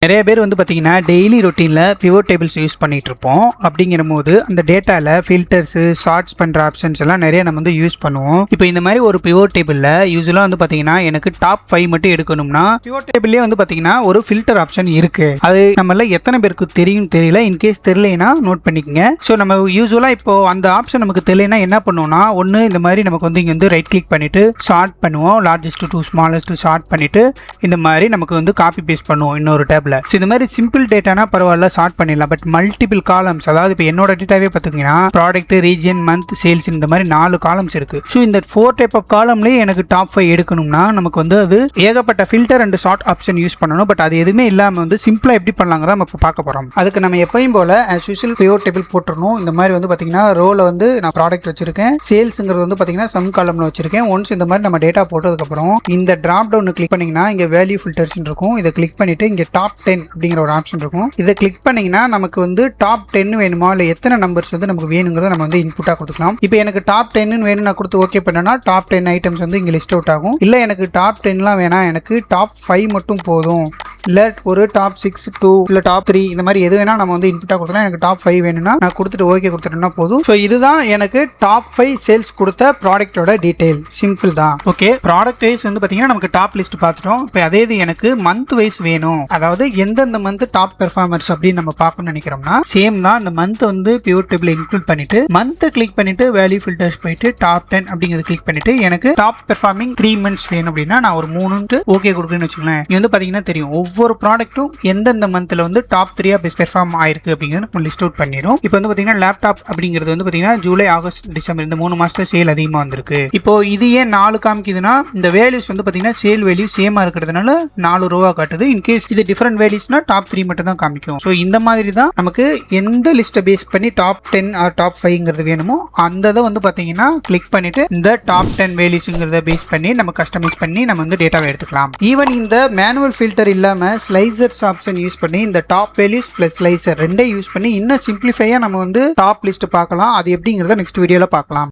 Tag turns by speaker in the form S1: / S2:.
S1: நிறைய பேர் வந்து பார்த்தீங்கன்னா டெய்லி ரொட்டீனில் பிவோட் டேபிள்ஸ் யூஸ் பண்ணிட்டு இருப்போம். அப்படிங்கிற போது அந்த டேட்டாவில் ஃபில்டர்ஸு ஷார்ட்ஸ் பண்ணுற ஆப்ஷன்ஸ் எல்லாம் நிறைய நம்ம வந்து யூஸ் பண்ணுவோம். இப்போ இந்த மாதிரி ஒரு பிவோட் டேபிளில் யூஸ்வலாக வந்து பார்த்தீங்கன்னா எனக்கு டாப் 5 மட்டும் எடுக்கணும்னா பிவோட் டேபிள்லேயே வந்து பார்த்தீங்கன்னா ஒரு ஃபில்டர் ஆப்ஷன் இருக்குது. அது நம்மள எத்தனை பேருக்கு தெரியும் தெரியல. இன்கேஸ் தெரியலைன்னா நோட் பண்ணிக்கோங்க. ஸோ நம்ம யூஸ்வலாக இப்போ அந்த ஆப்ஷன் நமக்கு தெரியலைன்னா என்ன பண்ணுவோம்னா ஒன்று இந்த மாதிரி நமக்கு வந்து இங்கே வந்து ரைட் கிளிக் பண்ணிவிட்டு ஷார்ட் பண்ணுவோம். லார்ஜஸ்ட் டு ஸ்மாலஸ்ட் ஷார்ட் பண்ணிவிட்டு இந்த மாதிரி நமக்கு வந்து காப்பி பேஸ்ட் பண்ணுவோம் இன்னொரு டேபிள். ஸோ இந்த மாதிரி சிம்பிள் டேட்டானா பரவாயில்ல ஷார்ட் பண்ணிடலாம். பட் மல்டிபிள் காலம்ஸ், அதாவது இப்போ என்னோட டேட்டாவே பார்த்தீங்கன்னா ப்ராடக்ட், ரீஜன், மந்த், சேல்ஸ் இந்த மாதிரி 4 காலம்ஸ் இருக்கு. ஸோ இந்த 4 டைப் ஆஃப் காலம்லேயே எனக்கு டாப் 5 எடுக்கணும்னா நமக்கு வந்து அது ஏகப்பட்ட filter and short option use பண்ணணும். பட் அது எதுவுமே இல்லாமல் வந்து சிம்பிளா எப்படி பண்ணலாங்கிறத நம்ம இப்போ பார்க்க போறோம். அதுக்கு நம்ம எப்பயும் போல ஆஸ் யூசுவல் பிவோட் டேபிள் போட்டுறணும். இந்த மாதிரி வந்து பார்த்தீங்கன்னா ரோல வந்து நான் ப்ராடக்ட் வச்சிருக்கேன். சேல்ஸ்ங்கிறது வந்து பார்த்தீங்கன்னா சம் காலம்ல வச்சிருக்கேன். ஒன்ஸ் இந்த மாதிரி நம்ம டேட்டா போட்டதுக்கப்புறம் இந்த டிராப் டவுன் கிளிக் பண்ணீங்கன்னா இங்கே வேல்யூ ஃபில்டர்ஸ் இருக்கும். இதை கிளிக் பண்ணிட்டு இங்கே டாப் 10 அப்படிங்கிற ஒரு ஆப்ஷன் இருக்கும். இதை கிளிக் பண்ணீங்கன்னா நமக்கு வந்து டாப் 10 வேணுமா இல்லை எத்தனை நம்பர்ஸ் வந்து நமக்கு வேணுங்கிறத நம்ம வந்து இன்புட்டா கொடுத்துக்கலாம். இப்போ எனக்கு டாப் 10 வேணும் நான் கொடுத்து ஓகே பண்ணேன்னா டாப் 10 ஐட்டம்ஸ் வந்து இங்கே லிஸ்ட் அவுட் ஆகும். இல்லை எனக்கு டாப் 10லாம் வேணாம், எனக்கு டாப் 5 மட்டும் போதும், இல்லை ஒரு டாப் 6, 2 இல்லை டாப் 3 இந்த மாதிரி எது வேணா நம்ம வந்து இன்புட்டா கொடுக்கலாம். எனக்கு டாப் 5 வேணும்னா நான் கொடுத்துட்டு ஓகே கொடுத்துட்டேன்னா போதும். ஸோ இதுதான் எனக்கு டாப் 5 சேல்ஸ் கொடுத்த ப்ராடக்டோட டீடைல். சிம்பிள் தான். ஓகே, ப்ராடக்ட் வைஸ் வந்து பார்த்தீங்கன்னா நமக்கு டாப் லிஸ்ட் பார்த்துட்டோம். இப்போ அதே இது எனக்கு மந்த் வைஸ் வேணும், அதாவது எந்தெந்த மந்த் டாப் பெர்ஃபார்மர்ஸ் அப்படின்னு நம்ம பார்க்கணும்னு நினைக்கிறோம்னா சேம் தான். அந்த மந்த் வந்து பிவோட் டேபிள் இன்க்ளூட் பண்ணிட்டு மந்த் கிளிக் பண்ணிட்டு வேல்யூ ஃபில்டர்ஸ் போயிட்டு டாப் 10 அப்படிங்கிறது கிளிக் பண்ணிட்டு எனக்கு டாப் பெர்ஃபார்மிங் 3 மந்த்ஸ் வேணும் அப்படின்னா நான் ஒரு 3 ஓகே கொடுக்குறேன்னு வச்சுக்கோங்களேன். இது வந்து பார்த்தீங்கன்னா தெரியும் ஒவ்வொரு ப்ராடக்ட்டும் எந்தெந்த மந்த்ல வந்து டாப் 3 பெஸ்ட் பெர்ஃபார்ம் ஆயிருக்கு அப்படிங்கிறது நம்ம லிஸ்ட் அவுட் பண்ணிரும். இப்போ வந்து பார்த்தீங்கன்னா லேப்டாப் அப்படிங்கிறது வந்து பார்த்தீங்கன்னா ஜூலை, ஆகஸ்ட், டிசம்பர் இந்த 3 மாசத்துல சேல் அதிகமாக வந்திருக்கு. இப்போ இது ஏன் 4 காமிக்குதுன்னா இந்த வேல்யூஸ் வந்து பார்த்தீங்கன்னா சேல் வேல்யூ சேமா இருக்கிறதுனால 4 ரூபா காட்டுது. இன்கேஸ் இது டிஃபரெண்ட் வேல்யூஸ்னா டாப் 3 மட்டும் தான் காமிக்கும். ஸோ இந்த மாதிரி தான் நமக்கு எந்த லிஸ்ட்டை பேஸ் பண்ணி டாப் 10 ஆர் டாப் 5ங்கிறது வேணுமோ அந்த இதை வந்து பார்த்தீங்கன்னா கிளிக் பண்ணிட்டு இந்த டாப் 10 வேல்யூஸ்ங்கிறத பேஸ் பண்ணி நம்ம கஸ்டமைஸ் பண்ணி நம்ம வந்து டேட்டாவை எடுத்துக்கலாம். ஈவன் இந்த மேனுவல் ஃபில்டர் இல்லாம ஸ்லைசர்ஸ் ஆப்ஷன் யூஸ் பண்ணி இந்த டாப் வேல்யூஸ் பிளஸ் ஸ்லைசர் ரெண்டே யூஸ் பண்ணி இன்னும் சிம்பிளிஃபையா நம்ம வந்து டாப் லிஸ்ட் பார்க்கலாம். அது எப்படிங்கிறத நெக்ஸ்ட் வீடியோல பார்க்கலாம்.